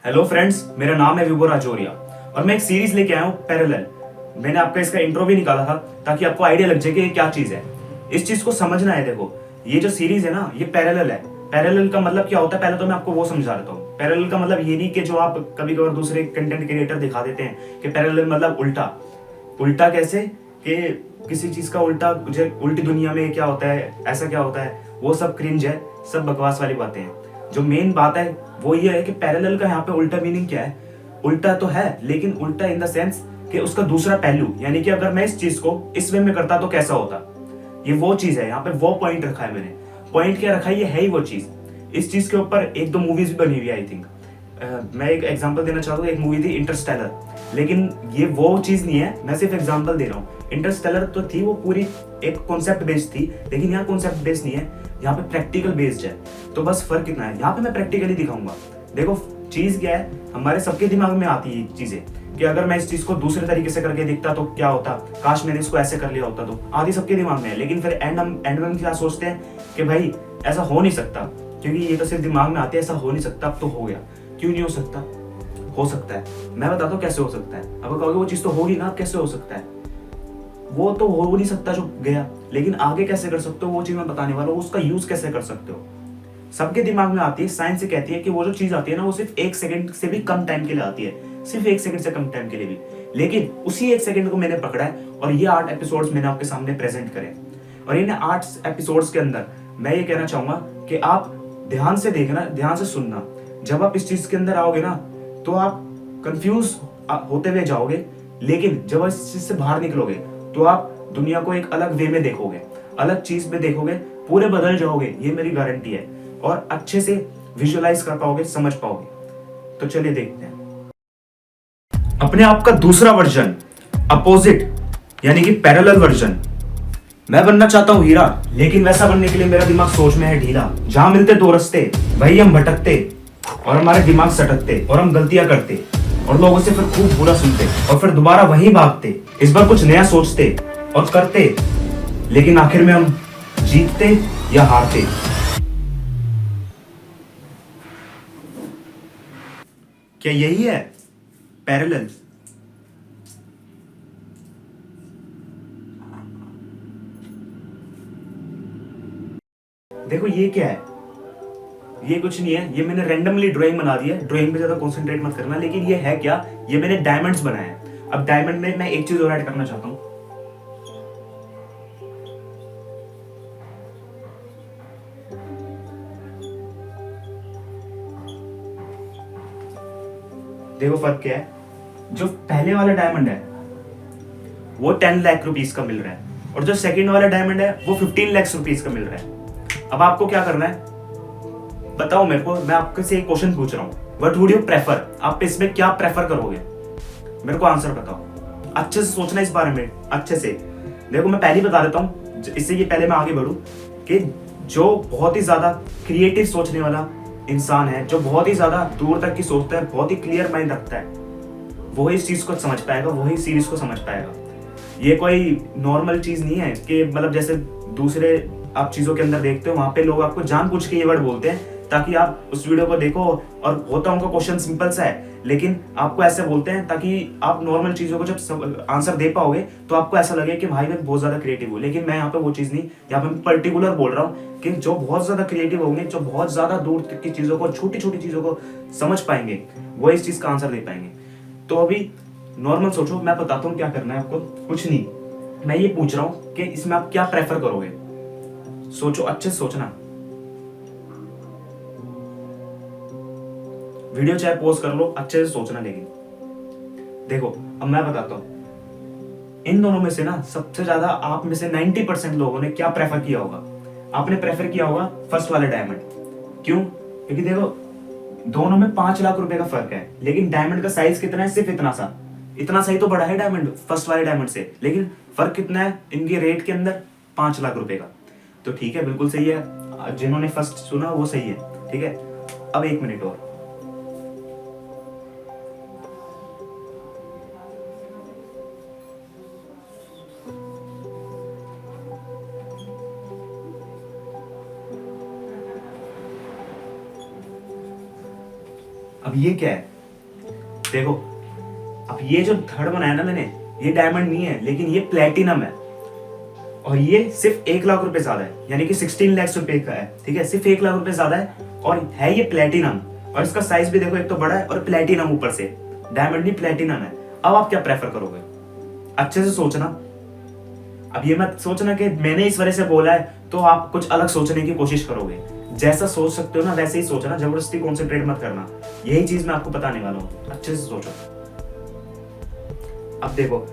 Hello friends, मेरा नाम है विभो राजौरिया और मैं एक सीरीज लेके आया हूँ पैरेलल। मैंने आपका इसका इंट्रो भी निकाला था ताकि आपको आइडिया लग जाए कि ये क्या चीज़ है। इस चीज़ को समझना है। देखो, ये जो सीरीज है ना, ये पैरेलल है। पैरेलल का मतलब क्या होता है, पहले तो मैं आपको वो समझा देता हूँ। पैरेलल का मतलब ये नहीं कि जो आप कभी कभार दूसरे कंटेंट क्रिएटर दिखा देते हैं कि पैरेलल मतलब उल्टा। उल्टा कैसे कि किसी चीज़ का उल्टा, उल्टी दुनिया में क्या होता है, ऐसा क्या होता है, वो सब क्रिंज है, सब बकवास वाली बातें हैं। जो मेन बात है वो ये है कि पैरेलल का यहाँ पे उल्टा मीनिंग क्या है। उल्टा तो है, लेकिन उल्टा इन द सेंस कि उसका दूसरा पहलू, यानी कि अगर मैं इस चीज को इस वे में करता तो कैसा होता। ये वो चीज है, यहाँ पे वो पॉइंट रखा है मैंने। पॉइंट क्या रखा है, ये है ही वो चीज। इस चीज के ऊपर एक दो मूवीज भी बनी हुई है आई थिंक। मैं एक एग्जांपल देना चाहता हूँ, एक मूवी थी इंटरस्टेलर, लेकिन ये वो चीज नहीं है, मैं सिर्फ एग्जांपल दे रहा हूँ। इंटरस्टेलर तो थी वो पूरी एक कॉन्सेप्ट बेस्ड थी, लेकिन यहाँ कॉन्सेप्ट बेस्ड नहीं है, यहाँ पे प्रैक्टिकल बेस्ड है। तो बस फर्क कितना है, यहाँ पे मैं प्रैक्टिकली दिखाऊंगा। देखो चीज क्या है, हमारे सबके दिमाग में आती है चीजें कि अगर मैं इस चीज को दूसरे तरीके से करके दिखता तो क्या होता, काश मैंने इसको ऐसे कर लिया होता। तो आदि सबके दिमाग में है, लेकिन फिर एंड में क्या सोचते हैं कि भाई ऐसा हो नहीं सकता, क्योंकि ये तो सिर्फ दिमाग में आते हैं, ऐसा हो नहीं सकता, अब तो हो गया। क्यों नहीं हो सकता, हो सकता है। मैं बताता हूँ कैसे हो सकता है। अब कहोगे वो चीज तो होगी ना, कैसे हो सकता है, वो तो हो नहीं सकता जो गया, लेकिन आगे कैसे कर सकते हो वो चीज मैं बताने वाला हूँ। उसका यूज कैसे कर सकते हो, सबके दिमाग में आती है। साइंस से कहती है कि वो जो चीज आती है ना, वो सिर्फ 1 सेकंड से भी कम टाइम के लिए आती है, सिर्फ 1 सेकंड से कम टाइम के लिए भी। लेकिन उसी 1 सेकंड को मैंने पकड़ा है और ये 8 एपिसोड्स मैंने आपके सामने प्रेजेंट करे। और इन 8 एपिसोड्स के अंदर मैं ये कहना चाहूंगा कि आप ध्यान से देखना, ध्यान से सुनना। जब आप इस चीज के अंदर आओगे ना, तो आप कंफ्यूज होते हुए जाओगे, लेकिन जब इस चीज से बाहर निकलोगे तो आप दुनिया को एक अलग वे में देखोगे, अलग चीज में देखोगे, पूरे बदल जाओगे, ये मेरी गारंटी है। और अच्छे से विजुअलाइज कर पाओगे, समझ पाओगे। तो चलिए देखते हैं अपने आप का दूसरा वर्जन, अपोजिट, यानी कि पैरेलल वर्जन। मैं बनना चाहता हूँ हीरा, लेकिन वैसा बनने के लिए मेरा दिमाग सोच में है ढीला। जहां मिलते दो रास्ते वही हम भटकते, और हमारे दिमाग सटकते, और हम गलतियां करते, और लोगों से फिर खूब बुरा सुनते, और फिर दोबारा वहीं भागते। इस बार कुछ नया सोचते और करते, लेकिन आखिर में हम जीतते या हारते। क्या यही है पैरेलल? देखो ये क्या है, ये कुछ नहीं है, ये मैंने रैंडमली ड्राइंग बना दी है। ड्राइंग पे ज्यादा कंसंट्रेट मत करना, लेकिन ये है क्या, ये मैंने डायमंड्स बनाए हैं। अब डायमंड में मैं एक चीज और ऐड करना चाहता हूँ। देखो फर्क क्या है, जो पहले वाला डायमंड है वो 10 लाख रुपीज का मिल रहा है, और जो सेकंड वाला डायमंड है वो 15 लाख रुपीज का मिल रहा है। अब आपको क्या करना है बताओ मेरे को, मैं आपके से एक क्वेश्चन पूछ रहा हूँ, व्हाट वुड यू प्रेफर, आप इसमें क्या प्रेफर करोगे, मेरे को आंसर बताओ। अच्छे से सोचना इस बारे में, अच्छे से। देखो मैं पहले ही बता देता हूँ, इससे ये पहले मैं आगे बढ़ूं, कि जो बहुत ही ज्यादा क्रिएटिव सोचने वाला इंसान है, जो बहुत ही ज्यादा दूर तक की सोचता है, बहुत ही क्लियर माइंड रखता है, वो इस चीज को समझ पाएगा, वही सीरीज को समझ पाएगा। ये कोई नॉर्मल चीज नहीं है कि मतलब जैसे दूसरे आप चीजों के अंदर देखते हो, वहां पे लोग आपको जानबूझ के ये वर्ड बोलते हैं ताकि आप उस वीडियो को देखो, और होता उनका क्वेश्चन सिंपल सा है, लेकिन आपको ऐसे बोलते हैं ताकि आप नॉर्मल चीजों को जब आंसर दे पाओगे तो आपको ऐसा लगे कि भाई मैं बहुत ज्यादा क्रिएटिव हूँ। लेकिन मैं यहाँ पे वो चीज नहीं, यहाँ पे मैं पर्टिकुलर बोल रहा हूँ कि जो बहुत ज्यादा क्रिएटिव होंगे, जो बहुत ज्यादा दूर तक की चीजों को, छोटी छोटी चीजों को समझ पाएंगे, वो इस चीज का आंसर दे पाएंगे। तो अभी नॉर्मल सोचो, मैं बताता हूँ क्या करना है आपको। कुछ नहीं, मैं ये पूछ रहा हूँ कि इसमें आप क्या प्रेफर करोगे। सोचो, अच्छे से सोचना। वीडियो चाहे पॉज कर लो, अच्छे से सोचना। लेकिन देखो अब मैं बताता हूँ, इन दोनों में से ना सबसे ज्यादा आप में से 90% लोगों ने क्या प्रेफर किया होगा, आपने प्रेफर किया होगा फर्स्ट वाला डायमंड। क्यों? क्योंकि देखो दोनों में 5 लाख रुपए का फर्क है, लेकिन डायमंड का साइज कितना है, सिर्फ इतना सा। इतना सा ही तो बड़ा है डायमंड फर्स्ट वाले डायमंड से, लेकिन फर्क कितना है इनके रेट के अंदर, 5 लाख रुपए का। तो ठीक है, बिल्कुल सही है, जिन्होंने फर्स्ट सुना वो सही है। ठीक है, अब 1 मिनट और। अब ये क्या है, देखो, अब ये जो थर्ड बनाया ना मैंने, ये डायमंड नहीं है लेकिन ये प्लेटिनम है, और ये सिर्फ 1 लाख रुपए ज्यादा है, यानी कि 16 लाख रुपए का है, ठीक है, सिर्फ 1 लाख रुपए ज्यादा है, और है ये प्लेटिनम, और इसका साइज भी देखो, एक तो बड़ा है और प्लेटिनम ऊपर से, डायमंड नहीं प्लेटिनम है। अब आप क्या प्रेफर करोगे, अच्छे से सोचना। अब ये मत सोचना कि मैंने इस वजह से बोला है तो आप कुछ अलग सोचने की कोशिश करोगे, जैसा सोच सकते हो ना वैसे ही सोचना, जबरदस्ती कॉन्सेंट्रेट मत करना, यही चीज मैं आपको बताने वाला हूँ, अच्छे से सोचो। अब देखो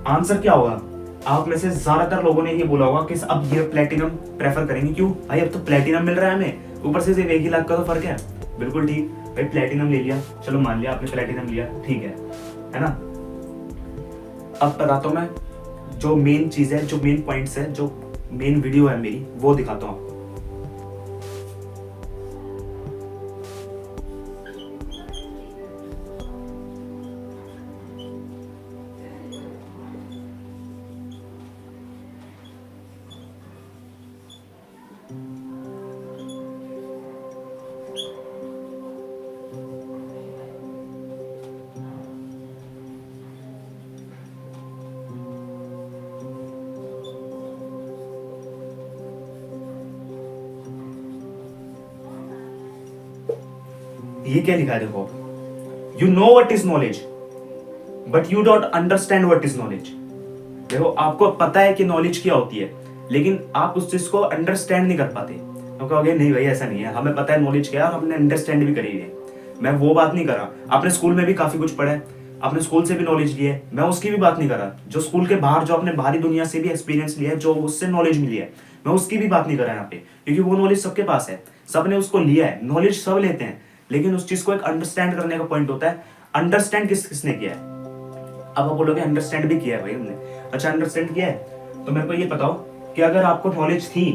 आंसर क्या होगा, आप में से ज्यादातर लोगों ने ये बोला होगा कि अब ये प्लेटिनम प्रेफर करेंगे, क्यों भाई, अब तो प्लेटिनम मिल रहा है हमें, ऊपर से सिर्फ 1 ही लाख का तो फर्क है। बिल्कुल ठीक भाई, प्लेटिनम ले लिया, चलो मान लिया आपने प्लेटिनम लिया, ठीक है ना। अब बताता हूं मैं जो मेन चीज है, जो मेन पॉइंट्स है, जो मेन वीडियो है मेरी, वो दिखाता हूं आपको। ये क्या लिखा है देखो, you know what is knowledge but you don't understand what is knowledge. देखो आपको पता है कि नॉलेज क्या होती है, लेकिन आप उस चीज को अंडरस्टैंड नहीं कर पाते। तो कहोगे नहीं भाई ऐसा नहीं है, हमें पता है नॉलेज क्या है और हमने अंडरस्टैंड भी करी है। मैं वो बात नहीं कर रहा, आपने स्कूल में भी काफी कुछ पढ़ा है, आपने स्कूल से भी नॉलेज ली है, मैं उसकी भी बात नहीं कर रहा। जो स्कूल के बाहर, जो आपने बाहरी दुनिया से भी एक्सपीरियंस लिया है, जो उससे नॉलेज मिली है, मैं उसकी भी बात नहीं कर रहा यहाँ पे, क्योंकि वो नॉलेज सबके पास है, सबने उसको लिया है, नॉलेज सब लेते हैं, लेकिन उस चीज को एक अंडरस्टैंड करने का पॉइंट होता है। अंडरस्टैंड किसने किया है, अब आप बोलोगे अंडरस्टैंड भी किया है भाई हमने, अच्छा अंडरस्टैंड किया है, तो मेरे को ये बताओ कि अगर आपको नॉलेज थी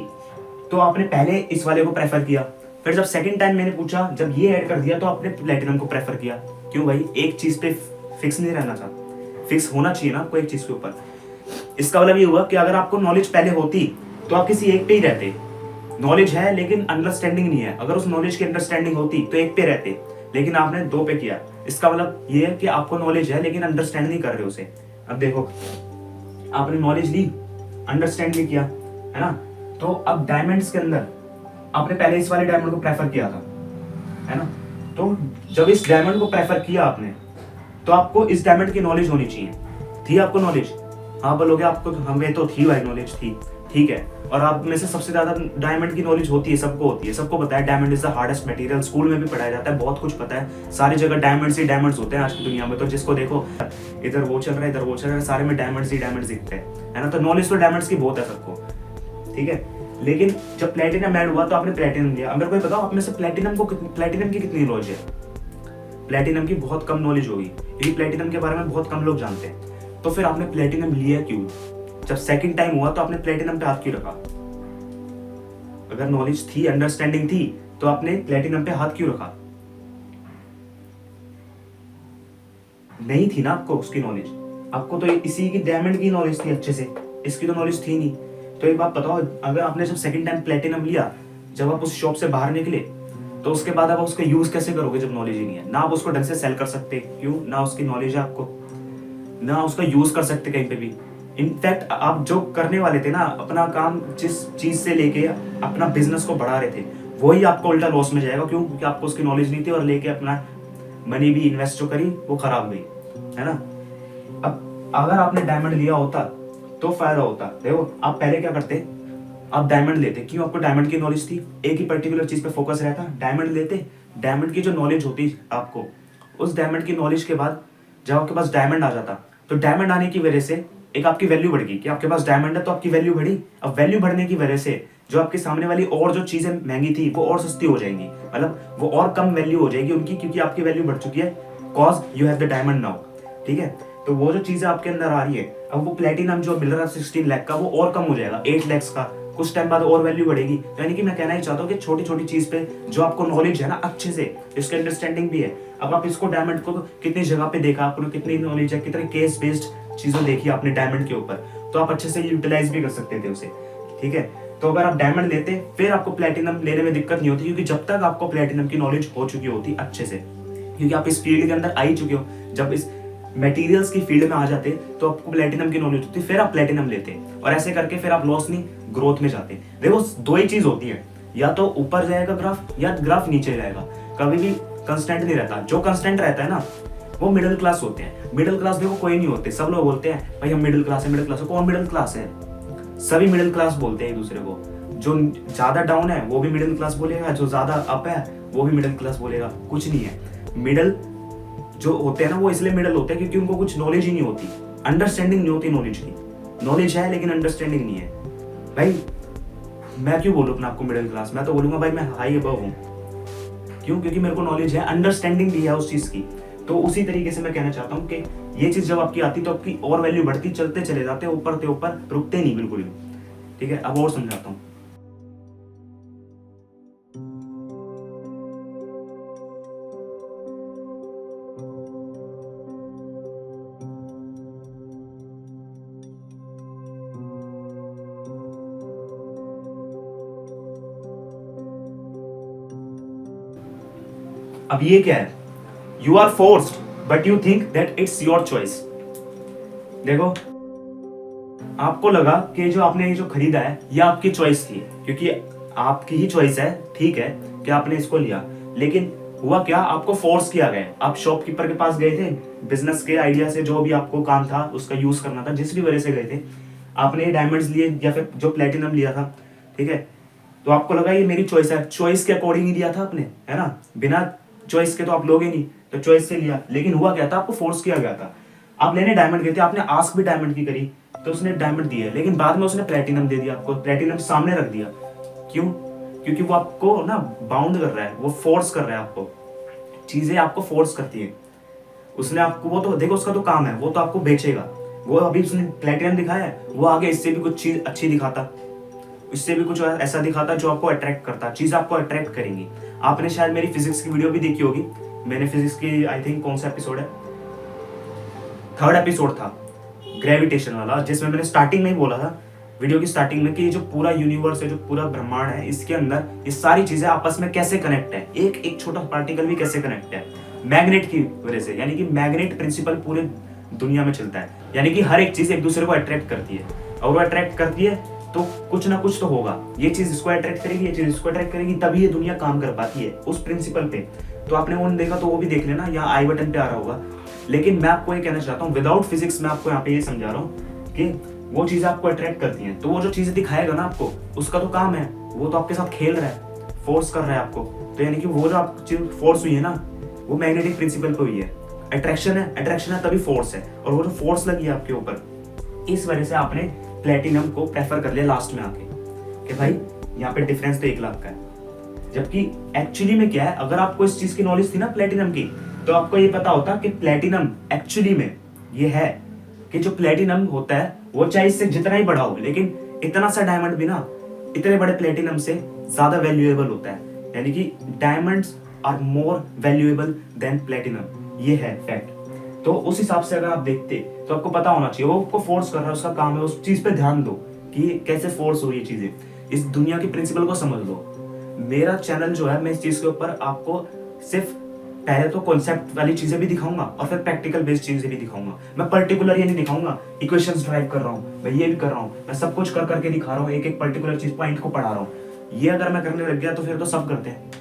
तो आपने पहले इस वाले को प्रेफर किया, फिर जब सेकंड टाइम मैंने पूछा, जब ये ऐड कर दिया तो आपने प्लेटिनम को प्रेफर किया, क्यों भाई, एक चीज पे फिक्स नहीं रहना था, फिक्स होना चाहिए ना आपको एक चीज के ऊपर। इसका मतलब ये हुआ कि अगर आपको नॉलेज पहले होती तो आप किसी एक पे ही रहते, नॉलेज है लेकिन अंडरस्टैंडिंग नहीं है, अगर उस नॉलेज की अंडरस्टैंडिंग होती तो एक पे रहते, लेकिन आपने 2 पे किया। इसका मतलब ये है कि आपको नॉलेज है लेकिन अंडरस्टैंड नहीं कर रहे उसे। अब देखो आपने नॉलेज ली, अंडरस्टैंड भी किया, है ना, तो अब डायमंड्स के अंदर आपने पहले इस वाले डायमंड को प्रेफर किया था, है ना, तो जब इस डायमंड को प्रेफर किया आपने, तो आपको इस डायमंड की नॉलेज होनी चाहिए, थी आपको नॉलेज, हाँ बोलोगे आपको, हमें तो थी भाई नॉलेज थी, ठीक है, और आप में से सबसे ज्यादा डायमंड की नॉलेज होती है, सबको होती है, सबको पता है diamond is the hardest material, school में भी पढ़ाया जाता है, बहुत कुछ पता है, सारी जगह डायमंड्स ही डायमंड्स होते हैं आज की दुनिया में, तो जिसको देखो इधर वो चल रहा है, इधर वो चल रहा है, सारे में डायमंड्स ही डायमंड्स दिखते हैं, है ना, तो नॉलेज तो डायमंड्स की बहुत है सबको, ठीक है। लेकिन जब प्लेटिनम ऐड हुआ तो आपने प्लेटिनम लिया। अब मेरे को बताओ आप में से प्लेटिनम की कितनी नॉलेज है, प्लेटिनम की बहुत कम नॉलेज होगी, क्योंकि प्लेटिनम के बारे में बहुत कम लोग जानते हैं, तो फिर आपने प्लेटिनम लिया क्यों, जब सेकंड टाइम हुआ तो आपने प्लेटिनम पे हाथ क्यों रखा, अगर नॉलेज थी, अंडरस्टैंडिंग थी, तो आपने प्लेटिनम पे हाथ क्यों रखा, नहीं थी ना आपको उसकी नॉलेज, आपको तो इसी की डायमंड की नॉलेज थी अच्छे से, इसकी तो नॉलेज थी नहीं। तो एक बात बताओ, अगर आपने जब सेकंड टाइम प्लेटिनम लिया, जब आप उस शॉप से बाहर निकले, तो उसके बाद आप उसका यूज कैसे करोगे जब नॉलेज ही नहीं है, ना आप उसको ढंग से सेल कर सकते, क्यों, ना उसकी नॉलेज है आपको, ना उसका यूज कर सकते कहीं पे भी। इनफैक्ट आप जो करने वाले थे ना, अपना काम जिस चीज से लेके अपना बिजनेस को बढ़ा रहे थे, वही आपको उल्टा लॉस में जाएगा, क्यों, क्योंकि आपको उसकी नॉलेज नहीं थी, और लेके अपना मनी भी इन्वेस्ट जो करी वो खराब गई, है ना। अब अगर आपने डायमंड लिया होता तो फायदा होता। देखो आप पहले क्या करते, आप डायमंड लेते, क्यों, आपको डायमंड की नॉलेज थी, एक ही पर्टिकुलर चीज पे फोकस रहता, डायमंड लेते, डायमंड की जो नॉलेज होती आपको, उस डायमंड की नॉलेज के बाद जब आपके पास डायमंड आ जाता, तो डायमंड आने की वजह से एक आपकी वैल्यू बढ़ गई कि आपके पास डायमंड है तो आपकी वैल्यू बढ़ी। अब वैल्यू बढ़ने की वजह से जो आपके सामने वाली और जो चीजें महंगी थी वो और सस्ती हो जाएंगी, मतलब वो और कम वैल्यू हो जाएगी उनकी, क्योंकि आपकी वैल्यू बढ़ चुकी है, cause you have the diamond now, ठीक है। तो वो जो चीजें आपके अंदर आ रही है, अब वो प्लेटिनम जो मिल रहा है 16 लाख का, वो और कम हो जाएगा 8 लाख का, कुछ टाइम बाद और वैल्यू बढ़ेगी। तो यानी कि मैं कहना ही चाहता हूँ कि छोटी छोटी चीज पे जो आपको नॉलेज है ना अच्छे से, इसकी अंडरस्टैंडिंग भी है, अब आप इसको डायमंड को कितनी जगह पे देखा, आपको कितनी नॉलेज है, कितने केस बेस्ड चीजें देखी आपने डायमंड के ऊपर, तो आप अच्छे से यूटिलाइज भी कर सकते थे उसे, ठीक है। तो अगर आप डायमंड लेते फिर आपको प्लेटिनम लेने में दिक्कत नहीं होती, क्योंकि जब तक आपको प्लेटिनम की नॉलेज हो चुकी होती अच्छे से, क्योंकि आप इस फील्ड के अंदर आ ही चुके हो। जब इस मटेरियल्स की फील्ड में आ जाते तो आपको प्लेटिनम की नॉलेज होती, फिर आप प्लेटिनम लेते, और ऐसे करके फिर आप लॉस नहीं ग्रोथ में जाते। देखो दो ही चीज होती है, या तो ऊपर जाएगा ग्राफ या ग्राफ नीचे जाएगा, कभी भी कंस्टेंट नहीं रहता। जो कंस्टेंट रहता है ना वो मिडिल क्लास होते हैं। मिडिल क्लास देखो कोई नहीं होते, सब लोग बोलते हैं भाई हम मिडिल क्लास है, मिडिल क्लास है। कौन मिडिल क्लास है? सभी मिडिल क्लास बोलते हैं एक दूसरे को। जो ज्यादा डाउन है वो भी मिडिल क्लास बोलेगा, जो ज्यादा अप है वो भी मिडिल क्लास बोलेगा। कुछ नहीं है। मिडिल जो होते हैं ना वो इसलिए मिडिल होते हैं क्योंकि उनको कुछ नॉलेज ही नहीं होती, अंडरस्टैंडिंग नहीं होती नॉलेज की। नॉलेज है लेकिन अंडरस्टैंडिंग नहीं है। भाई मैं क्यों बोलूँ अपने आपको मिडिल क्लास? मैं तो बोलूंगा भाई मैं हाई अबव हूँ। क्यों? क्योंकि मेरे को नॉलेज है, अंडरस्टैंडिंग भी है उस चीज की। तो उसी तरीके से मैं कहना चाहता हूँ कि ये चीज जब आपकी आती तो आपकी और वैल्यू बढ़ती, चलते चले जाते, ऊपर से ऊपर, रुकते नहीं बिल्कुल भी। ठीक है, अब और समझाता हूँ। अब ये क्या है? You are forced but you think that it's your choice. देखो आपको लगा कि जो आपने ये जो खरीदा है ये आपकी चॉइस थी, क्योंकि आपकी ही चॉइस है, ठीक है कि आपने इसको लिया। लेकिन हुआ क्या? आपको फोर्स किया गया। आप शॉपकीपर के पास गए थे, बिजनेस के आइडिया से जो भी आपको काम था उसका यूज करना था, जिस भी वजह से गए थे, आपने डायमंड्स लिए या फिर जो प्लेटिनम लिया था, ठीक है, तो आपको लगा ये मेरी चॉइस है। चॉइस के अकॉर्डिंग ही लिया था आपने, है ना? बिना चॉइस के तो आप लोगे नहीं, तो चॉइस से लिया। लेकिन हुआ क्या था? आपको फोर्स किया गया था। आप लेने डायमंड गए थे, आपने आस्क भी डायमंड की करी तो उसने डायमंड दिया, लेकिन बाद में उसने प्लेटिनम दे दिया आपको, प्लेटिनम सामने रख दिया। क्यों? क्योंकि वो आपको ना बाउंड कर रहा है, वो फोर्स कर रहा है आपको। चीजें आपको फोर्स करती है। उसने आपको, वो तो देखो उसका तो काम है, वो तो आपको बेचेगा। वो अभी उसने प्लेटिनम दिखाया है, वो आगे इससे भी कुछ चीज अच्छी दिखाता, इससे भी कुछ ऐसा दिखाता जो आपको अट्रैक्ट करता, चीज आपको अट्रैक्ट करेंगी। आपने शायद मेरी फिजिक्स की वीडियो भी देखी होगी। मैंने फिजिक्स की आई थिंक कौन सा एपिसोड है, थर्ड एपिसोड था ग्रेविटेशन वाला, जिसमें मैंने स्टार्टिंग में ही बोला था, वीडियो की स्टार्टिंग में, कि ये जो पूरा यूनिवर्स है, जो पूरा ब्रह्मांड है, इसके अंदर ये सारी चीजें आपस में कैसे कनेक्ट है, एक एक छोटा पार्टिकल भी कैसे कनेक्ट है मैग्नेट की वजह से। यानी कि मैग्नेट प्रिंसिपल पूरे दुनिया में चलता है, यानी कि हर एक चीज एक दूसरे को अट्रैक्ट करती है, और वो अट्रैक्ट करती है तो कुछ ना कुछ तो होगा। ये चीज इसको अट्रैक्ट करेगी, ये चीज इसको अट्रैक्ट करेगी, तभी ये दुनिया काम कर पाती है उस प्रिंसिपल पे। तो आपने वो नहीं देखा तो वो भी देख लेना, यहाँ आई बटन पे आ रहा होगा। लेकिन मैं आपको ये कहना चाहता हूँ, विदाउट फिजिक्स मैं आपको यहाँ पे ये समझा रहा हूँ कि वो चीजें आपको अट्रैक्ट करती हैं। तो वो जो चीजें दिखाएगा ना आपको, उसका तो काम है, वो तो आपके साथ खेल रहा है, फोर्स कर रहा है आपको। तो यानी कि वो जो आप चीज फोर्स हुई है ना, वो मैग्नेटिक प्रिंसिपल पे हुई है। अट्रैक्शन है, अट्रैक्शन है तभी फोर्स है, और वो जो फोर्स लगी है आपके ऊपर, इस वजह से आपने प्लेटिनम को प्रेफर कर लिया लास्ट में आके, कि भाई यहाँ पे डिफरेंस तो 1 लाख का है। जबकि एक्चुअली में क्या है, अगर आपको इस चीज की नॉलेज थी ना प्लेटिनम की, तो आपको ये पता होता कि प्लेटिनम एक्चुअली में ये है कि जो प्लेटिनम होता है वो चाहे इससे जितना ही बड़ा हो, लेकिन इतना सा डायमंड भी ना इतने बड़े प्लेटिनम से ज्यादा वैल्यूएबल होता है। यानी कि diamonds are more valuable than platinum, ये है फैक्ट। तो उस हिसाब से अगर आप देखते तो आपको पता होना चाहिए, वो आपको फोर्स कर रहा है, उसका काम है, उस चीज पे ध्यान दो कि कैसे फोर्स हो रही है चीजें, इस दुनिया की प्रिंसिपल को समझ लो। मेरा चैनल जो है, मैं इस चीज के ऊपर आपको सिर्फ पहले तो कॉन्सेप्ट वाली चीजें भी दिखाऊंगा और फिर प्रैक्टिकल बेस्ड चीजें भी दिखाऊंगा। मैं पर्टिकुलर ये नहीं दिखाऊंगा इक्वेशंस ड्राइव कर रहा हूँ, मैं ये भी कर रहा हूँ, मैं सब कुछ कर करके दिखा रहा हूँ, एक एक पर्टिकुलर चीज पॉइंट को पढ़ा रहा हूँ। ये अगर मैं करने लग गया तो फिर तो सब करते हैं।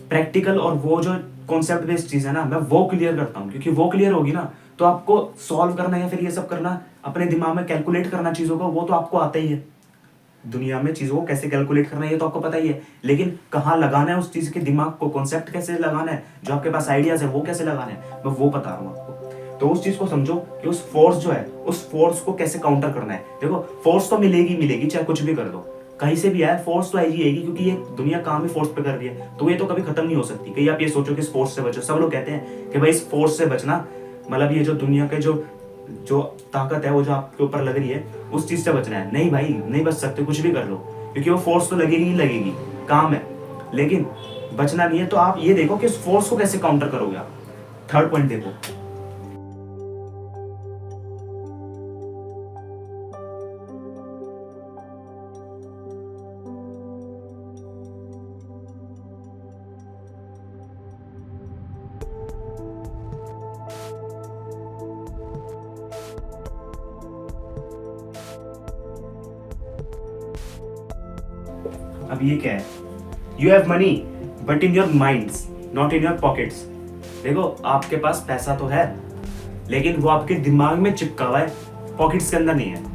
प्रैक्टिकल और वो जो कॉन्सेप्ट बेस्ड चीज है ना, मैं वो क्लियर करता हूँ, क्योंकि वो क्लियर होगी ना तो आपको सॉल्व करना या फिर ये सब करना, अपने दिमाग में कैलकुलेट करना चीजों को, वो तो आपको आता ही है। दुनिया में चीजों को कैसे कैलकुलेट करना है ये तो आपको पता ही है, लेकिन कहाँ लगाना है उस चीज के दिमाग को, कॉन्सेप्ट कैसे लगाना है, जो आपके पास आइडियाज है वो कैसे लगाना है, मैं वो बता रहा हूँ आपको। तो उस चीज को समझो कि उस फोर्स जो है, उस फोर्स को कैसे काउंटर करना है। देखो फोर्स तो मिलेगी मिलेगी, चाहे कुछ भी कर दो, कहीं से भी आए फोर्स तो आएगी आएगी, क्योंकि ये दुनिया काम ही फोर्स पे कर रही है, तो ये तो कभी खत्म नहीं हो सकती। कहीं आप ये सोचो कि इस फोर्स से बचो, सब लोग कहते हैं कि भाई इस फोर्स से बचना, मतलब ये जो दुनिया के जो जो ताकत है वो जो आपके ऊपर लग रही है उस चीज से बचना है। नहीं भाई, नहीं बच सकते, कुछ भी कर लो, क्योंकि वो फोर्स तो लगेगी ही लगेगी, काम है, लेकिन बचना नहीं है। तो आप ये देखो कि इस फोर्स को कैसे काउंटर करोगे आप। थर्ड पॉइंट देखो, अब ये क्या है? You have money but in your minds not in your pockets. देखो आपके पास पैसा तो है लेकिन वो आपके दिमाग में चिपका हुआ है, पॉकेट्स के अंदर नहीं है।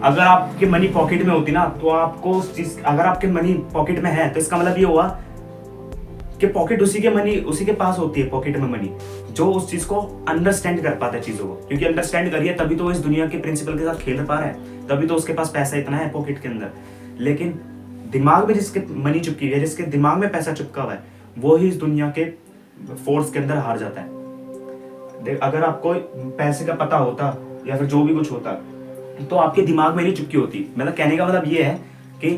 अगर आपके मनी पॉकेट में होती ना तो आपको उस चीज, अगर आपके मनी पॉकेट में है तो इसका मतलब ये हुआ कि पॉकेट उसी के पास होती है, पॉकेट में मनी, जो उस चीज को अंडरस्टैंड कर पाता है चीजों को, क्योंकि अंडरस्टैंड करिए तभी तो इस दुनिया के प्रिंसिपल के साथ खेल पा रहा है, तभी तो उसके पास पैसा इतना है पॉकेट के अंदर। लेकिन दिमाग में जिसके मनी चिपकी हुई है, जिसके दिमाग में पैसा चिपका हुआ है, वो ही इस दुनिया के फोर्स के अंदर हार जाता है। अगर आपको पैसे का पता होता या फिर जो भी कुछ होता तो आपके दिमाग में नहीं चिपकी होती। मतलब कहने का मतलब ये है कि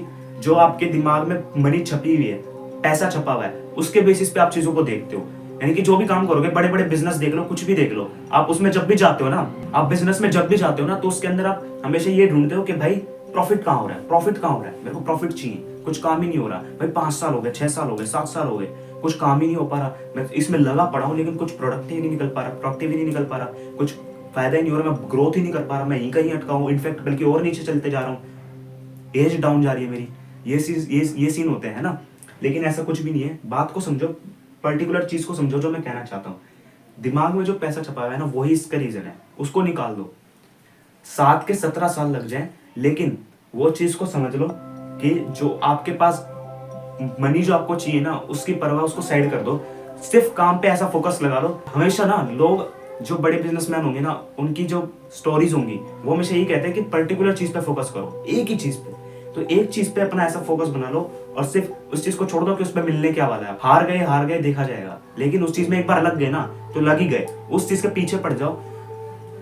जो आपके दिमाग में मनी छपी हुई है, पैसा छपा हुआ है, उसके बेसिस पे आप चीजों को देखते हो। यानी कि जो भी काम करोगे, बड़े बड़े बिजनेस देख लो, कुछ भी देख लो, आप उसमें जब भी जाते हो ना, आप बिजनेस में जब भी जाते हो ना, तो उसके अंदर आप हमेशा ये ढूंढते हो कि भाई प्रॉफिट कहाँ हो रहा है, प्रॉफिट कहाँ हो रहा है, मेरे को प्रॉफिट चाहिए, कुछ काम ही नहीं हो रहा भाई, 5 साल हो गए, 6 साल हो गए, 7 साल हो गए, कुछ काम ही नहीं हो पा रहा, मैं इसमें लगा पड़ा हूँ लेकिन कुछ प्रोडक्टिव ही नहीं निकल पा रहा, कुछ फायदा ही नहीं हो रहा, मैं ग्रोथ ही नहीं कर पा रहा, मैं यहीं कहीं अटका हूँ, इनफैक्ट बल्कि और नीचे चलते जा रहा हूँ, एज डाउन जा रही है मेरी। ये सीन होते हैं ना। लेकिन ऐसा कुछ भी नहीं है। बात को समझो, पर्टिकुलर चीज को समझो जो मैं कहना चाहता हूँ। दिमाग में जो पैसा छपा हुआ है ना, वही इसका रीजन है, उसको निकाल दो। 7 के 17 साल लग जाए, लेकिन वो चीज को समझ लो कि जो आपके पास मनी जो आपको चाहिए ना, उसकी परवाह, उसको साइड कर दो, सिर्फ काम पे ऐसा फोकस लगा लो। हमेशा ना लोग जो बड़े बिजनेसमैन होंगे ना, उनकी जो स्टोरीज होंगी, वो हमेशा यही कहते हैं कि पर्टिकुलर चीज पे फोकस करो, एक ही चीज पे। तो एक चीज पे अपना ऐसा फोकस बना लो और सिर्फ उस चीज को छोड़ दो कि उस पे मिलने क्या वाला है। हार गए देखा जाएगा, लेकिन उस चीज में एक बार लग गए ना तो लग ही गए। उस चीज के पीछे पड़ जाओ,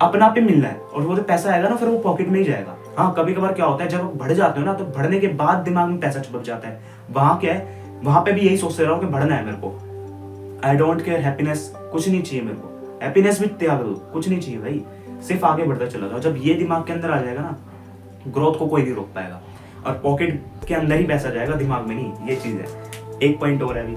अपना आप ही मिलना है, और वो जो पैसा आएगा ना फिर वो पॉकेट में ही जाएगा। हाँ, कभी कभार क्या होता है, जब बढ़ जाते हो ना, तो बढ़ने के बाद दिमाग में पैसा चिपक जाता है। वहां क्या है, वहां पे भी यही सोचते रहो कि बढ़ना है मेरे को, आई डोंट केयर, हैप्पीनेस कुछ नहीं चाहिए मेरे को, हैप्पीनेस भी त्याग दो, कुछ नहीं चाहिए भाई, सिर्फ आगे बढ़ता चला जाओ। जब ये दिमाग के अंदर आ जाएगा ना, ग्रोथ को कोई नहीं रोक पाएगा, और पॉकेट के अंदर ही पैसा जाएगा, दिमाग में नहीं। ये चीज है। एक पॉइंट और है अभी,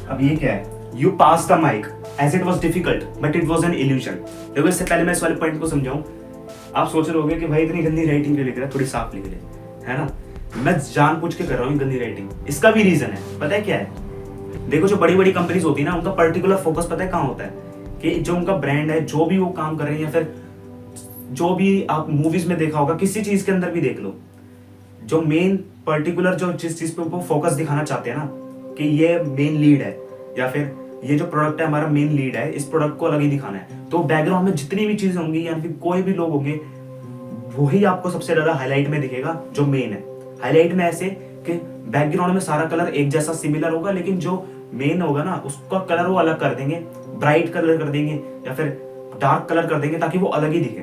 अब ये क्या है, you pass the mic as it was difficult but it was an illusion. देखो, इससे पहले मैं इस वाले पॉइंट को समझाऊं, आप सोच रहे होगे कि भाई इतनी गंदी राइटिंग क्यों लिख रहा है, थोड़ी साफ लिख ले, है ना। मैं जानबूझ के कर रहा हूँ गंदी राइटिंग, इसका भी रीजन है, पता है क्या है। देखो, जो बड़ी बड़ी कंपनीज होती है ना, उनका पर्टिकुलर फोकस पता है कहाँ होता है, कि जो उनका ब्रांड है, जो भी वो काम कर रहे हैं, या फिर जो भी आप मूवीज में देखा होगा, किसी चीज के अंदर भी देख लो, जो मेन पर्टिकुलर जो जिस चीज पे वो फोकस दिखाना चाहते हैं ना, कि ये मेन लीड है, या फिर ये जो प्रोडक्ट है हमारा मेन लीड है, इस प्रोडक्ट को अलग ही दिखाना है, तो बैकग्राउंड में जितनी भी चीजें होंगी या फिर कोई भी लोग होंगे, वही आपको सबसे ज्यादा हाईलाइट में दिखेगा, जो मेन है। हाईलाइट में ऐसे कि बैकग्राउंड में सारा कलर एक जैसा सिमिलर होगा, लेकिन जो मेन होगा ना, उसका कलर वो अलग कर देंगे, ब्राइट कलर कर देंगे या फिर डार्क कलर कर देंगे, ताकि वो अलग ही दिखे,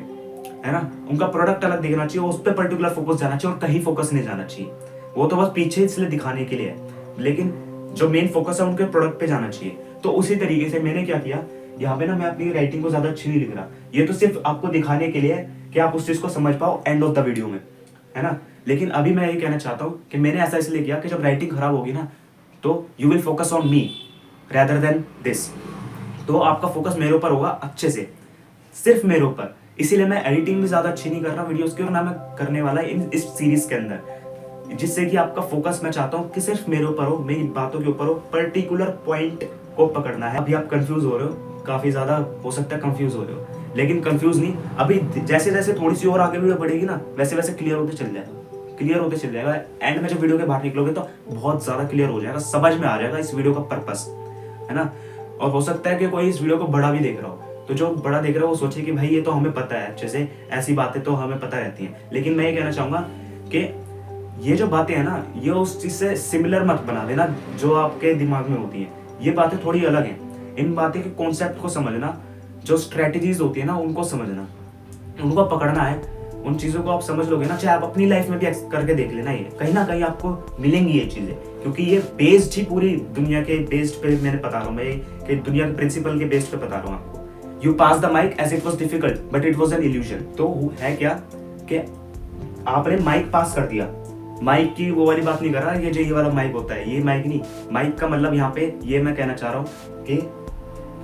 है ना। उनका प्रोडक्ट अलग दिखना चाहिए, उस पर पर्टिकुलर फोकस जाना चाहिए, और कहीं फोकस नहीं जाना चाहिए। वो तो बस पीछे इसलिए दिखाने के लिए है, लेकिन जो मेन फोकस है उनके प्रोडक्ट पे जाना चाहिए। तो उसी तरीके से मैंने क्या किया, यहाँ पे ना मैं अपनी राइटिंग को ज्यादा अच्छी नहीं लिख रहा, ये तो सिर्फ आपको दिखाने के लिए है कि आप उस चीज को समझ पाओ एंड ऑफ द वीडियो में, है ना। लेकिन अभी मैं ये कहना चाहता हूँ कि मैंने ऐसा इसलिए किया कि जब राइटिंग खराब होगी ना, तो you will focus on me rather than this. तो आपका फोकस मेरे ऊपर होगा, अच्छे से, सिर्फ मेरे ऊपर। इसीलिए मैं एडिटिंग भी ज्यादा अच्छी नहीं कर रहा वीडियोस की, और ना मैं करने वाला इस सीरीज के अंदर, जिससे कि आपका फोकस मैं चाहता हूँ कि सिर्फ मेरे ऊपर हो, मेरी बातों के ऊपर हो, पर्टिकुलर पॉइंट को पकड़ना है। अभी आप कंफ्यूज हो रहे हो, काफी ज्यादा हो सकता है कंफ्यूज हो रहे हो, लेकिन कंफ्यूज नहीं, अभी जैसे जैसे थोड़ी सी और आगे वीडियो बढ़ेगी ना, वैसे वैसे क्लियर होते चल जाएगा। एंड में जब वीडियो के बाहर निकलोगे तो बहुत ज्यादा क्लियर हो जाएगा, समझ में आ जाएगा इस वीडियो का पर्पस, है ना। और हो सकता है कि कोई इस वीडियो को बड़ा भी देख रहा हो, तो जो बड़ा देख रहा है वो सोचे कि भाई ये तो हमें पता है, जैसे ऐसी बातें तो हमें पता रहती हैं। लेकिन मैं ये कहना चाहूंगा कि ये जो बातें हैं ना, ये उस चीज से सिमिलर मत बना देना जो आपके दिमाग में होती हैं। ये बातें थोड़ी अलग हैं। इन बातें के कॉन्सेप्ट को समझना, जो स्ट्रेटेजीज होती है ना, उनको समझना, उनको पकड़ना है। उन चीजों को आप समझ लोगे ना, चाहे आप अपनी लाइफ में भी करके देख लेना, ये कहीं ना कहीं आपको मिलेंगी ये चीजें, क्योंकि ये बेस्ड ही पूरी दुनिया के बेस्ड पे मैंने बता रहा हूँ, मैं कि दुनिया के प्रिंसिपल के बेस्ड पे बता रहा हूँ आपको। You pass the mic as it was difficult but it was an illusion. तो है क्या कि आपने माइक पास कर दिया, माइक की वो वाली बात नहीं कर रहा, ये वाला माइक होता है, ये माइक नहीं। माइक का मतलब यहाँ पे ये मैं कहना चाह रहा हूँ कि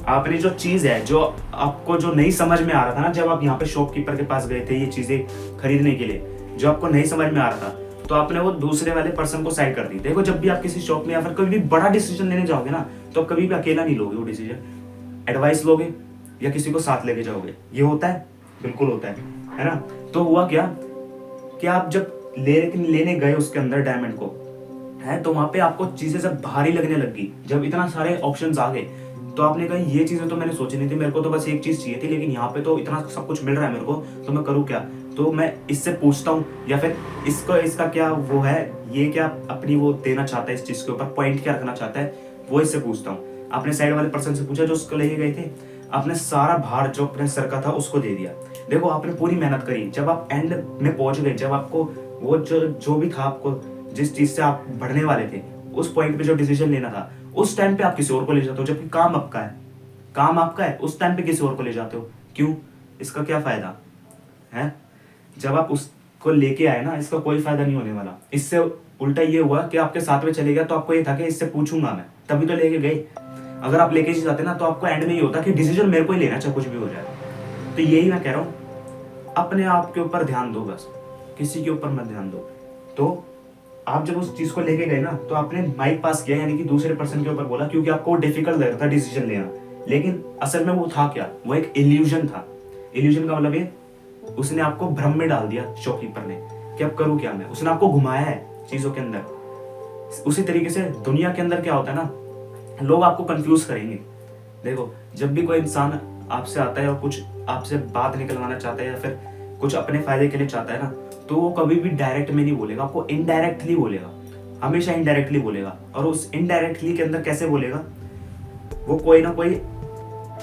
आपने जो चीज है, जो आपको जो नहीं समझ में आ रहा था ना, जब आप यहाँ पे शॉपकीपर के पास गए थे ये चीजें खरीदने के लिए, जो आपको नहीं समझ में आ रहा था, तो आपने वो दूसरे वाले पर्सन को साइड कर दी। देखो जब भी आप किसी शॉप में या फिर कोई भी बड़ा डिसीजन लेने जाओगे ना, तो आप कभी भी अकेला नहीं लोगे वो डिसीजन, एडवाइस लोगे या किसी को साथ लेके जाओगे। ये होता है, बिल्कुल होता है ना। तो हुआ क्या कि आप जब लेने गए उसके अंदर डायमंड को, है, तो वहां पे आपको चीजें सब भारी लगने लगी। जब इतना सारे ऑप्शंस आ गए तो आपने कहा ये चीजें तो मैंने सोची नहीं थी, मेरे को तो बस एक चीज चाहिए थी, लेकिन यहाँ पे तो इतना सब कुछ मिल रहा है मेरे को, तो मैं करूँ क्या? तो मैं इससे पूछता हूँ, या फिर इसका क्या वो है, ये क्या अपनी वो देना चाहता है इस चीज के ऊपर, पॉइंट क्या रखना चाहता है, वो इससे पूछता हूँ। आपने साइड वाले पर्सन से पूछा जो उसको लेके गए थे, आपने सारा भार जो अपने सर का था उसको दे दिया। देखो आपने पूरी मेहनत करी, जब आप एंड में पहुंच गए, जब आपको वो जो भी था, आपको जिस चीज से आप बढ़ने वाले थे, उस पॉइंट पे जो डिसीजन लेना था, उस टाइम पे आप किसी और को ले जाते हो, जबकि काम आपका है, काम आपका है, उस टाइम पे किसी और को ले जाते हो। क्यों? इसका क्या फायदा है? जब आप उसको लेके आए ना, इसका कोई फायदा नहीं होने वाला। इससे उल्टा ये हुआ कि आपके साथ में चले गया, तो आपको ये था कि इससे पूछूंगा मैं, तभी तो लेके गए। अगर आप लेके जाते ना, तो आपको एंड में ये होता कि डिसीजन मेरे को ही लेना, चाहे कुछ भी हो जाए। तो यही मैं कह रहा हूँ, अपने आप के ऊपर ध्यान दो, बस किसी के ऊपर मत ध्यान दो। तो आप जब उस चीज को लेके गए ना, तो आपने माइक पास किया, यानी कि दूसरे पर्सन के ऊपर बोला, क्योंकि आपको डिफिकल्ट लग रहा था डिसीजन लेना। लेकिन असल में वो था क्या? वो एक इल्यूजन था। इल्यूजन का मतलब ये, उसने आपको भ्रम में डाल दिया शॉपकीपर ने कि अब करूँ क्या मैं। उसने आपको घुमाया है चीजों के अंदर। उसी तरीके से दुनिया के अंदर क्या होता है ना, लोग आपको कंफ्यूज करेंगे। देखो जब भी कोई इंसान आपसे आता है और कुछ आपसे बात निकलवाना चाहता है या फिर कुछ अपने फायदे के लिए चाहता है ना, तो वो कभी भी डायरेक्ट में नहीं बोलेगा, आपको इनडायरेक्टली बोलेगा, हमेशा इनडायरेक्टली बोलेगा। और उस इनडायरेक्टली के अंदर कैसे बोलेगा? वो कोई ना कोई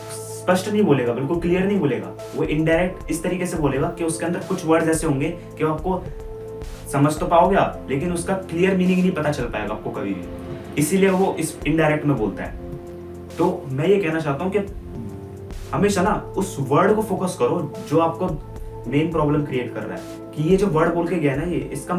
स्पष्ट नहीं बोलेगा, बिल्कुल क्लियर नहीं बोलेगा। वो इनडायरेक्ट इस तरीके से बोलेगा कि उसके अंदर कुछ वर्ड्स ऐसे होंगे कि आपको समझ तो पाओगे आप, लेकिन उसका क्लियर मीनिंग नहीं पता चल पाएगा आपको कभी भी। इसीलिए वो इस इनडायरेक्ट में बोलता है। तो मैं ये कहना चाहता हूँ कि हमेशा ना उस वर्ड को फोकस करो जो आपको मेन प्रॉब्लम क्रिएट कर रहा है, कि ये जो वर्ड बोल के गया ना, ये इसका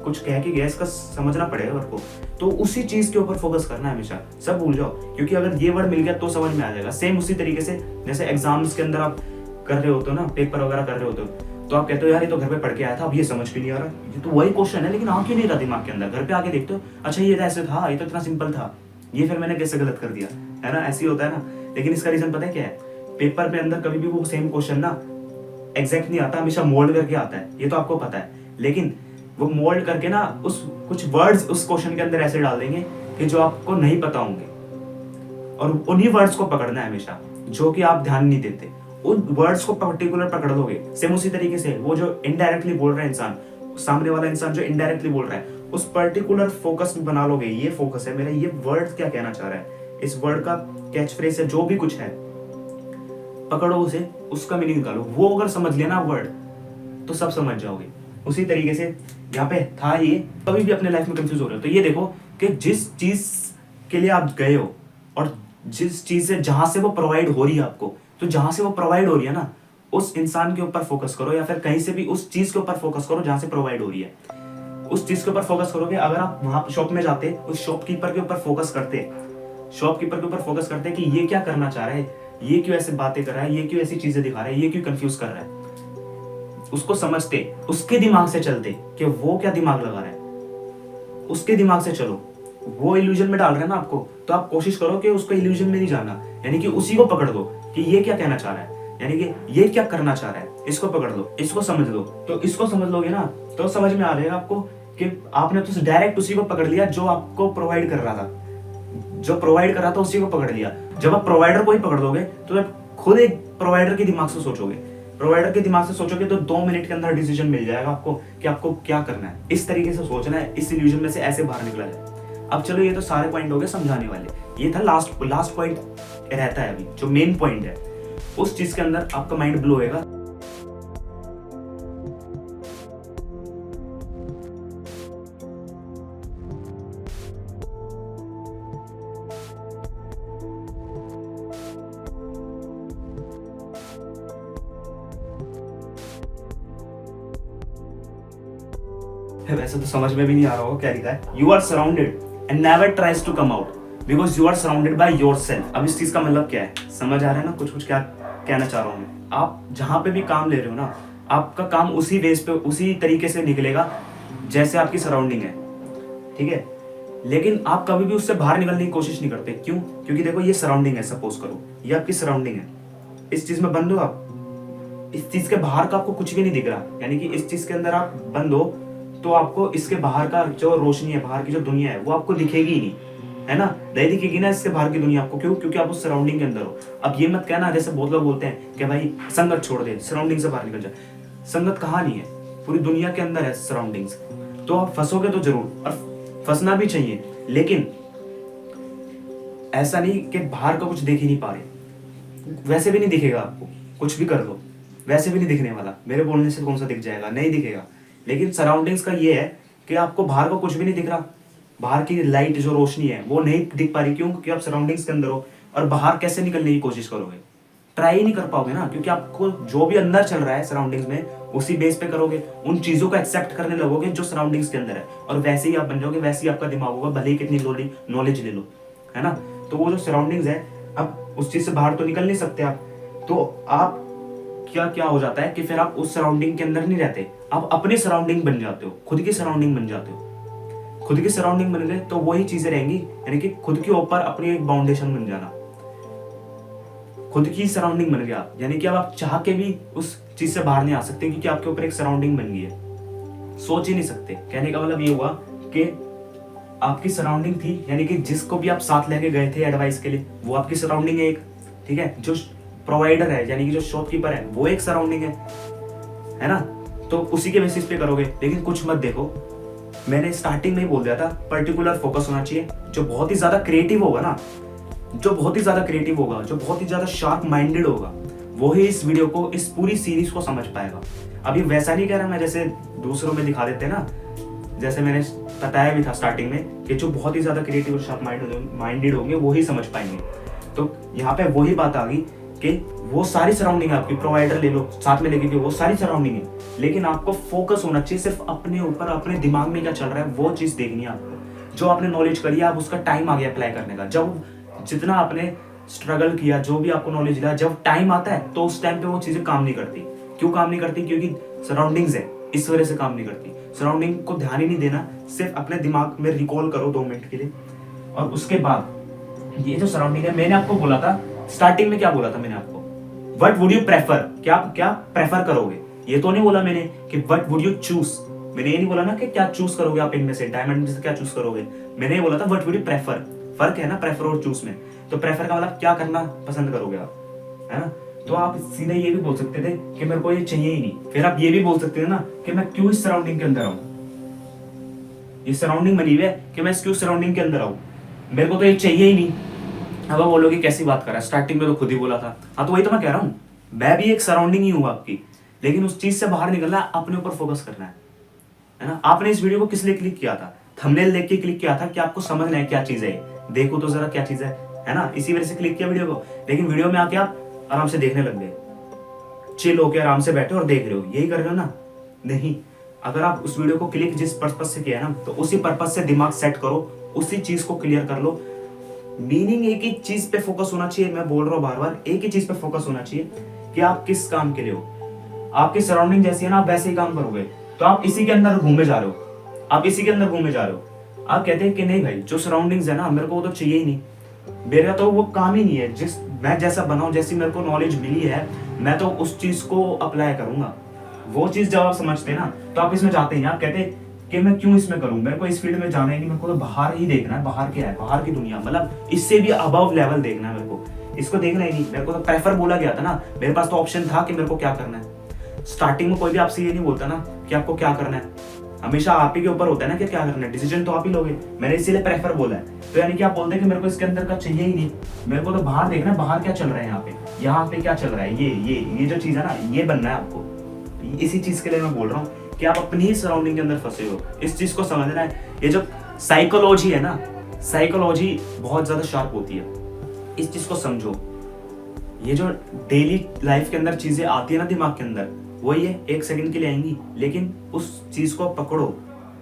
कुछ कह के गया, इसका समझना पड़ेगा वर्ड को। तो उसी चीज के ऊपर फोकस करना है हमेशा, सब भूल जाओ, क्योंकि अगर ये वर्ड मिल गया तो समझ में आ जाएगा। सेम उसी तरीके से जैसे एग्जाम्स के अंदर आप कर रहे होते हो ना, पेपर वगैरह कर रहे होते हो, तो आप कहते हो यार ये तो घर पे पढ़ के आया था, अब ये समझ भी नहीं आ रहा, ये तो वही क्वेश्चन है लेकिन आ क्यों नहीं रहा दिमाग के अंदर। घर पे आके देखते हो, अच्छा ये ऐसे था, ये तो इतना सिंपल था, ये फिर मैंने कैसे गलत कर दिया, है ना? ऐसे ही होता है ना। लेकिन इसका रीजन पता है क्या है? पेपर में अंदर कभी भी वो सेम क्वेश्चन ना एग्जैक्ट नहीं आता, हमेशा मोल्ड करके आता है, ये तो आपको पता है। लेकिन वो मोल्ड करके ना उस कुछ वर्ड्स उस क्वेश्चन के अंदर ऐसे डाल देंगे कि जो आपको नहीं पता होंगे, और उन्हीं वर्ड्स को पकड़ना है हमेशा जो कि आप ध्यान नहीं देते। उन वर्ड्स को पर्टिकुलर पकड़ लोगे। सेम उसी तरीके से वो जो इनडायरेक्टली बोल रहा है इंसान, सामने वाला इंसान जो इनडायरेक्टली बोल रहा है, उस पर्टिकुलर फोकस में बना लोगे। ये फोकस है मेरा, ये वर्ड क्या कहना चाह रहा है, इस वर्ड का कैच फ्रेज है, जो भी कुछ है, पकड़ो उसे, उसका मीनिंग निकालो। वो अगर समझ लिया ना वर्ड, तो सब समझ जाओगे। उसी तरीके से यहाँ पे था ये, कभी भी अपने लाइफ में कंफ्यूज हो रहे हो तो ये देखो कि जिस चीज के लिए आप गए हो और जिस चीज से जहां से वो प्रोवाइड हो रही है आपको, तो जहां से वो प्रोवाइड हो रही है ना, उस इंसान के ऊपर फोकस करो, या फिर कहीं से भी उस चीज के ऊपर फोकस करो जहां से प्रोवाइड हो रही है। उस चीज के ऊपर फोकस करोगे। अगर आप वहां शॉप में जाते, उस शॉपकीपर के ऊपर फोकस करते, शॉपकीपर के ऊपर फोकस करते कि ये क्या करना चाह रहा है, ये क्यों ऐसे बातें कर रहा है, ये क्यों ऐसी चीजें दिखा रहा है, ये क्यों कंफ्यूज कर रहा है, उसको समझते, उसके दिमाग से चलते कि वो क्या दिमाग लगा रहा है, उसके दिमाग से चलो। वो इल्यूजन में डाल रहा है ना आपको, तो आप कोशिश करो कि उसको इल्यूजन में नहीं जाना, यानी कि उसी को पकड़ दो कि ये क्या कहना चाह रहा है, यानी कि ये क्या करना चाह रहा है, इसको पकड़ लो, इसको समझ लो। तो इसको समझ लोगे ना, तो समझ में आ जाएगा आपको कि आपने तो डायरेक्ट उसी को पकड़ लिया जो आपको प्रोवाइड कर रहा था, जो प्रोवाइड कर रहा था उसी को पकड़ लिया। जब आप प्रोवाइडर को ही पकड़ दोगे, तो आप खुद एक प्रोवाइडर के दिमाग से सोचोगे, प्रोवाइडर के दिमाग से सोचोगे, तो 2 मिनट के अंदर डिसीजन मिल जाएगा आपको कि आपको क्या करना है। इस तरीके से सोचना है, इस इल्यूजन में से ऐसे बाहर निकला जाए। अब चलो, ये तो सारे पॉइंट हो गए समझाने वाले, ये था लास्ट पॉइंट रहता है अभी, जो मेन पॉइंट है, उस चीज के अंदर आपका माइंड ब्लो होएगा। वैसे तो समझ में भी नहीं आ रहा होगा क्या लिखा है। You are surrounded and never tries to come out because you are surrounded by yourself. अब इस चीज का मतलब क्या है, समझ आ रहा है ना कुछ कुछ क्या कहना चाह रहा हूँ मैं। आप जहां पे भी काम ले रहे हो ना, आपका काम उसी बेस पे उसी तरीके से निकलेगा जैसे आपकी सराउंडिंग है, ठीक है। लेकिन आप कभी भी उससे बाहर निकलने की कोशिश नहीं करते। क्यों? क्योंकि देखो ये सराउंडिंग है, सपोज करो ये आपकी सराउंडिंग है, इस चीज में बंद हो आप, इस चीज के बाहर का आपको कुछ भी नहीं दिख रहा, यानी कि इस चीज के अंदर आप बंद हो तो आपको इसके बाहर का जो रोशनी है, बाहर की जो दुनिया है वो आपको दिखेगी ही नहीं, है ना, नहीं दिखेगी ना इसके बाहर की दुनिया आपको। क्यों? क्योंकि आप उस सराउंडिंग के अंदर हो। अब ये मत कहना जैसे बहुत लोग बोलते हैं कि भाई संगत छोड़ दे, सराउंडिंग से बाहर निकल जा। संगत कहाँ नहीं है, पूरी दुनिया के अंदर है सराउंडिंग्स। तो आप फंसोगे तो जरूर, और फंसना भी चाहिए, लेकिन ऐसा नहीं कि बाहर का कुछ देख ही नहीं पा रहे। वैसे भी नहीं दिखेगा आपको, कुछ भी कर लो वैसे भी नहीं दिखने वाला। मेरे बोलने से कौन सा दिख जाएगा, नहीं दिखेगा। लेकिन सराउंडिंग्स का ये है कि आपको बाहर का कुछ भी नहीं दिख रहा, बाहर की लाइट जो रोशनी है वो नहीं दिख पा रही। क्यों? क्योंकि आप सराउंडिंग्स के अंदर हो। और बाहर कैसे निकलने की कोशिश करोगे, ट्राई ही नहीं कर पाओगे ना, क्योंकि आपको जो भी अंदर चल रहा है सराउंडिंग्स में उसी बेस पे करोगे, उन चीजों को एक्सेप्ट करने लगोगे जो सराउंडिंग्स के अंदर है, और वैसे ही आप बन जाओगे, वैसे ही आपका दिमाग होगा, भले ही कितनी नॉलेज ले लो, है ना। तो वो जो सराउंडिंग्स है, अब उस चीज से बाहर तो निकल नहीं सकते आप, तो आप क्या क्या हो जाता है कि फिर आप उस सराउंडिंग के अंदर नहीं रहते, आप अपनी सराउंडिंग बन जाते हो, खुद की सराउंडिंग बन जाते हो। खुद की सराउंडिंग बन गए तो वही चीजें रहेंगी, यानी कि खुद के ऊपर अपनी एक बाउंडेशन बन जाना, खुद की सराउंडिंग बन गया, यानी कि अब आप चाह के भी उस चीज से बाहर नहीं आ सकते, क्योंकि आपके ऊपर एक सराउंडिंग बन गई है, सोच ही नहीं सकते। कहने का मतलब ये हुआ कि आपकी सराउंडिंग थी, यानी कि जिसको भी आप साथ लेके गए थे एडवाइस के लिए, वो आपकी सराउंडिंग है एक, ठीक है। जो प्रोवाइडर है यानी कि जो शॉपकीपर है वो एक सराउंडिंग है ना। तो उसी के बेसिस पे करोगे। लेकिन कुछ मत देखो, मैंने स्टार्टिंग में ही बोल दिया था, पर्टिकुलर फोकस होना चाहिए। जो बहुत ही ज्यादा क्रिएटिव होगा ना, जो बहुत ही ज्यादा क्रिएटिव होगा, जो बहुत ही ज्यादा शार्प माइंडेड होगा, वो ही इस वीडियो को, इस पूरी सीरीज को समझ पाएगा। अभी वैसा नहीं कह रहा मैं जैसे दूसरों में दिखा देते हैं ना, जैसे मैंने बताया भी था स्टार्टिंग में कि जो बहुत ही ज्यादा क्रिएटिव और शार्प माइंडेड होंगे वो ही समझ पाएंगे। तो यहाँ पे वही बात आ गई कि वो सारी सराउंडिंग आपकी, प्रोवाइडर ले लो साथ में लेके के, वो सारी सराउंडिंग है, लेकिन आपको फोकस होना चाहिए सिर्फ अपने ऊपर, अपने दिमाग में क्या चल रहा है वो चीज देखनी है आपको। जो आपने नॉलेज करी है, अब उसका टाइम आ गया अप्लाई करने का। जब जितना आपने स्ट्रगल किया, जो भी आपको नॉलेज लिया, जब टाइम आता है तो उस टाइम पे वो चीजें काम नहीं करती। क्यों काम नहीं करती? क्योंकि सराउंडिंग्स है, इस वजह से काम नहीं करती। सराउंडिंग को ध्यान ही नहीं देना, सिर्फ अपने दिमाग में रिकॉल करो 2 मिनट के लिए, और उसके बाद ये जो सराउंडिंग है, मैंने आपको बोला था स्टार्टिंग में, क्या बोला था मैंने आपको, व्हाट वुड यू प्रेफर, क्या क्या प्रेफर करोगे। ये तो नहीं बोला मैंने कि व्हाट वुड यू चूज, मैंने ये नहीं बोला ना कि क्या चूज करोगे आप इनमें से, डायमंड में से क्या चूज करोगे। मैंने ये बोला था व्हाट वुड यू प्रेफर। फर्क है ना प्रेफर और चूज में। तो प्रेफर का मतलब क्या करना पसंद करोगे आप, है ना। तो आप सीधे ये भी बोल सकते थे कि मेरे को ये चाहिए ही नहीं। फिर आप ये भी बोल सकते थे ना कि मैं क्यों इस सराउंडिंग के अंदर आऊं, ये सराउंडिंग बनी हुई है कि मैं क्यों सराउंडिंग के अंदर आऊं, मेरे को तो ये चाहिए ही नहीं। अब आप बोलोगे कैसी बात कर रहा है, स्टार्टिंग में तो खुद ही बोला था। हाँ तो वही तो मैं कह रहा हूँ, मैं भी एक सराउंडिंग ही हूँ आपकी, लेकिन उस चीज से बाहर निकलना है, अपने ऊपर फोकस करना है ना। आपने इस वीडियो को किस लिए क्लिक किया था? थंबनेल देख के क्लिक किया था कि आपको समझना है क्या चीज है, देखो तो जरा क्या चीज है ना। इसी वजह से क्लिक किया वीडियो को। लेकिन वीडियो में आके आप आराम से देखने लग गए, चिल होके आराम से बैठे और देख रहे हो, यही कर रहे हो ना? नहीं, अगर आप उस वीडियो को क्लिक जिस पर्पज से किया है ना, तो उसी पर्पज से दिमाग सेट करो, उसी चीज को क्लियर कर लो। मीनिंग एक ही चीज पे फोकस होना चाहिए। मैं बोल रहा हूँ बार बार, एक ही चीज पे फोकस होना चाहिए कि आप किस काम के लिए हो। आपकी सराउंडिंग जैसी है ना, आप वैसे ही काम करोगे, तो आप इसी के अंदर घूमे जा रहे हो, आप इसी के अंदर घूमे जा रहे हो। आप कहते हैं कि नहीं भाई, जो सराउंडिंग्स है ना, मेरे को वो तो चाहिए ही नहीं, मेरा तो वो काम ही नहीं है। जिस मैं जैसा बनाऊं, जैसी मेरे को नॉलेज मिली है, मैं तो उस चीज को अप्लाई करूंगा। वो चीज जब आप समझते हैं ना, तो आप इसमें जाते हैं। आप कहते हैं कि मैं क्यों इसमें करूं, मेरे को इस फील्ड में जाना ही नहीं, मेरे को तो बाहर ही देखना है, बाहर क्या है, बाहर की दुनिया, मतलब इससे भी अबव लेवल देखना है मेरे को, इसको देखना ही नहीं। मेरे को तो प्रेफर बोला गया था ना, मेरे पास तो ऑप्शन था कि मेरे को क्या करना है। स्टार्टिंग में कोई भी आपसे ये नहीं बोलता ना कि आपको क्या करना है, हमेशा आप ही के ऊपर होता है ना कि क्या करना है, डिसीजन तो आप ही लोगे। मैंने इसीलिए प्रेफर बोला है। तो यानी कि आप बोलते हैं कि मेरे को इसके अंदर का चाहिए ही नहीं, मेरे को तो बाहर देखना है, बाहर क्या चल रहा है, यहाँ पे क्या चल रहा है, ये जो चीज है ना, ये बनना है आपको। इसी चीज के लिए मैं बोल रहा हूँ कि आप अपनी ही सराउंडिंग के अंदर फंसे हो, इस चीज को समझना है। ये जो साइकोलॉजी है ना, साइकोलॉजी बहुत ज्यादा शार्प होती है, इस चीज को समझो। ये जो डेली लाइफ के अंदर चीजें आती है ना दिमाग के अंदर, वही है, 1 सेकंड के लिए आएंगी, लेकिन उस चीज को पकड़ो,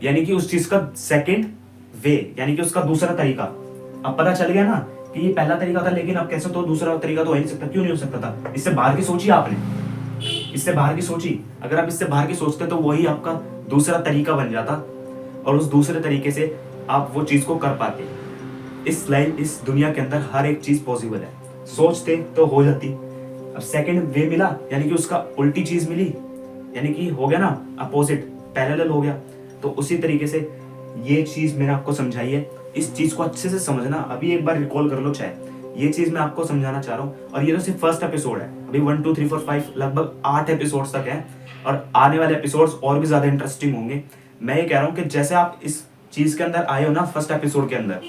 यानी कि उस चीज का सेकंड वे, यानी कि उसका दूसरा तरीका। अब पता चल गया ना कि ये पहला तरीका था, लेकिन अब कैसे, तो दूसरा तरीका तो हो ही नहीं सकता। क्यों नहीं हो सकता था? इससे बाहर की सोची आपने, इससे बाहर की सोची। अगर आप इससे बाहर की सोचते तो वही आपका दूसरा तरीका बन जाता, और उस दूसरे तरीके से आप वो चीज को कर पाते। इस दुनिया के अंदर हर एक चीज पॉसिबल है, सोचते तो हो जाती। अब सेकंड वे मिला, यानी कि उसका उल्टी चीज मिली, यानी कि हो गया ना अपोजिट, पैरेलल हो गया। तो उसी तरीके से ये चीज मैंने आपको समझाई है। इस चीज को अच्छे से समझना, अभी एक बार रिकॉल कर लो चाहे। ये चीज मैं आपको समझाना चाह रहा हूँ, और ये तो सिर्फ फर्स्ट एपिसोड है। अभी 1 2 3 4 5 लगभग 8 एपिसोड्स तक है, और आने वाले एपिसोड्स और भी ज्यादा इंटरेस्टिंग होंगे। मैं ये कह रहा हूँ कि जैसे आप इस चीज के अंदर आए हो ना फर्स्ट एपिसोड के अंदर,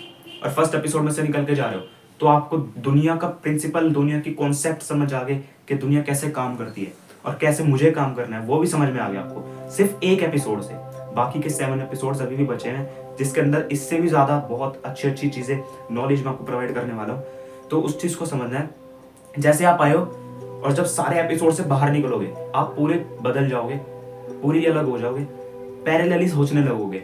और फर्स्ट एपिसोड में से निकल के जा रहे हो, तो आपको दुनिया का प्रिंसिपल, दुनिया की कॉन्सेप्ट समझ आ गए कि दुनिया कैसे काम करती है और कैसे मुझे काम करना है, वो भी समझ में आ गया आपको सिर्फ एक एपिसोड से। बाकी के 7 एपिसोड्स अभी भी बचे हैं, जिसके अंदर इससे भी ज्यादा बहुत अच्छी अच्छी चीजें, नॉलेज मैं आपको प्रोवाइड करने वाला हूँ। तो उस चीज को समझना है। जैसे आप आए हो, और जब सारे एपिसोड से बाहर निकलोगे, आप पूरे बदल जाओगे, पूरी अलग हो जाओगे, पैरेलली सोचने लगोगे।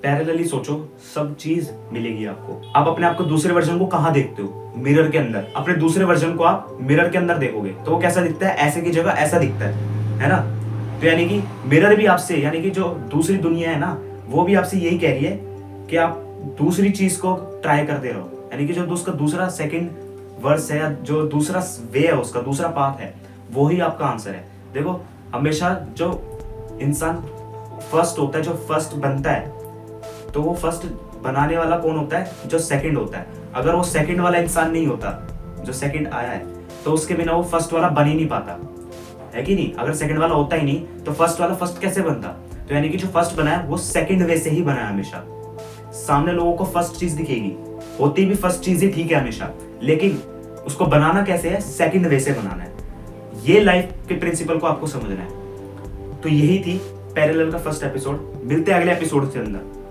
पैरेलली सोचो, सब चीज मिलेगी आपको। आप अपने आप को दूसरे वर्जन को कहाँ देखते हो? मिरर के अंदर। अपने दूसरे वर्जन को आप मिरर के अंदर देखोगे तो वो कैसा दिखता है? ऐसे की जगह ऐसा दिखता है ना? तो यानी कि मिरर भी आपसे, यानी कि जो दूसरी दुनिया है ना, वो भी आपसे यही कह रही है कि आप दूसरी चीज को ट्राई करते रहो। यानी कि जो उसका दूसरा सेकंड वर्स है, या जो दूसरा वे है, उसका दूसरा पाथ है, वो ही आपका आंसर है। देखो, हमेशा जो इंसान फर्स्ट होता है, जो फर्स्ट बनता है, तो वो फर्स्ट बनाने वाला कौन होता है? जो सेकंड होता है। अगर वो सेकंड वाला इंसान नहीं होता, जो सेकंड आया है, तो उसके बिना वो फर्स्ट वाला बन ही नहीं पाता, है कि नहीं? अगर सेकंड वाला होता ही नहीं तो फर्स्ट वाला फर्स्ट कैसे बनता? तो यानी कि जो फर्स्ट बना है वो सेकंड वे से ही बना है हमेशा। सामने लोगों को फर्स्ट चीज दिखेगी, होती भी फर्स्ट चीज ही ठीक है हमेशा, लेकिन उसको बनाना कैसे है? सेकंड वे से बनाना है। ये लाइफ के प्रिंसिपल को आपको समझना है। तो यही थी पैरेलल का फर्स्ट एपिसोड। मिलते हैं अगले एपिसोड के अंदर।